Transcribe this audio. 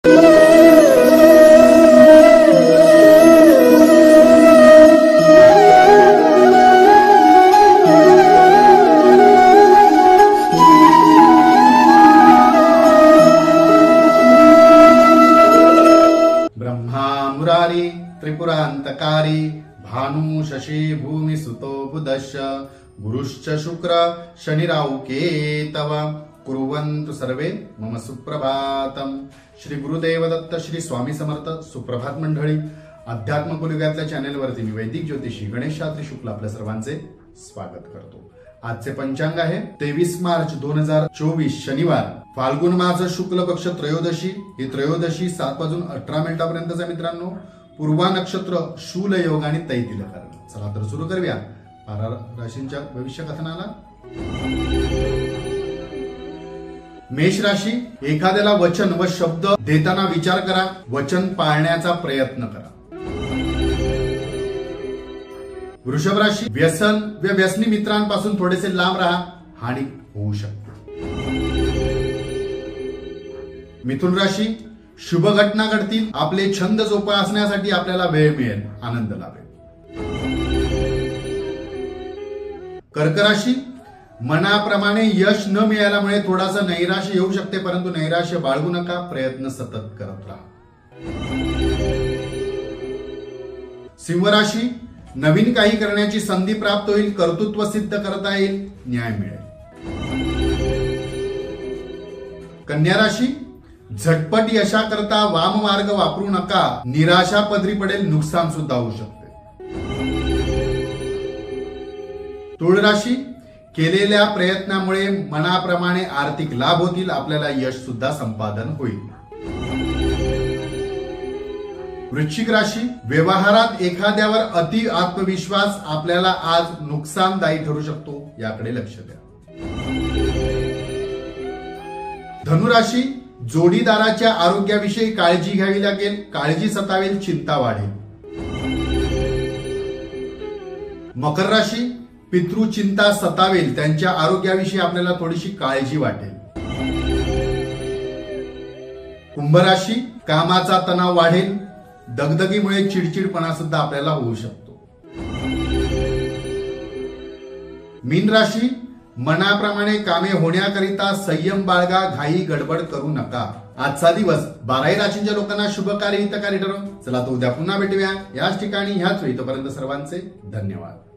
मुरारी त्रिपुरांतकारी भानु शशी भूमि सुतो बुधश्च गुरुश्च शुक्र शनिराहु केतव कुर्वन्तु सर्वे मम सुप्रभातम। श्री गुरुदेव दत्त श्री स्वामी समर्थ। सुप्रभात मंडळी, अध्यात्म कुलयुगातल्या चॅनेलवरती मी वैदिक ज्योतिषी गणेश शास्त्री शुक्ल आपल्या सर्वांचे स्वागत करतो। आजचे पंचांग आहे 23 मार्च 2024 शनिवार, फाल्गुन मास शुक्ल पक्ष त्रयोदशी। ही त्रयोदशी 7:18 मित्रांनो। पूर्वा नक्षत्र शूल योग आणि तैतिल करण। चला तर सुरू करूया 12 राशींच्या भविष्य कथनाला। मेष राशी, एखाद्याला वचन व शब्द देताना विचार करा, वचन पाळण्याचा प्रयत्न करा। वृषभ राशी, व्यसन व व्यसनी मित्रांपासून थोडेसे लांब राहा, हानी होऊ शकते। मिथुन राशी, शुभ घटना घडतील, आपले छंद जोपासण्यासाठी आपल्याला वेळ मिळेल, आनंद लाभेल। कर्क राशी, मनाप्रमाणे यश न मिळाल्यामुळे थोडासा नैराश्य येऊ शकते, परंतु नैराश्य बाळगू नका, प्रयत्न सतत करत राहा। सिंह राशी, नवीन काही करण्याची संधी प्राप्त होईल, कर्तृत्व सिद्ध करता येईल, न्याय मिळेल। कन्या राशी, झटपट यशाकरता वाम मार्ग वापरू नका, निराशा पदरी पडेल, नुकसान सुद्धा होऊ शकते। तुळ राशी, केलेल्या प्रयत्नामुळे मनाप्रमाणे आर्थिक लाभ होतील, आपल्याला यश सुद्धा संपादन होईल। वृश्चिक राशी, व्यवहारात एखाद्यावर अति आत्मविश्वास आपल्याला आज नुकसानदायी ठरू शकतो, याकडे लक्ष द्या। धनुराशी, जोडीदाराच्या आरोग्याविषयी काळजी घ्यावी लागेल, काळजी सतावेल, चिंता वाढेल। मकर राशी, पितृचिंता सतावेल, त्यांच्या आरोग्याविषयी आपल्याला थोडीशी काळजी वाटेल। कुंभ राशी, कामाचा तणाव वाढेल, दगदगीमुळे चिडचिडपणा सुद्धा आपल्याला होऊ शकतो। मीन राशी, मनाप्रमाणे कामे होण्याकरिता संयम बाळगा, घाई गडबड करू नका। आजचा दिवस 12 राशींच्या लोकांना शुभकारी हितकारी ठरो। चला तर उद्या पुन्हा भेटूया याच ठिकाणी ह्याच वेळी। तोपर्यंत सर्वांचे धन्यवाद।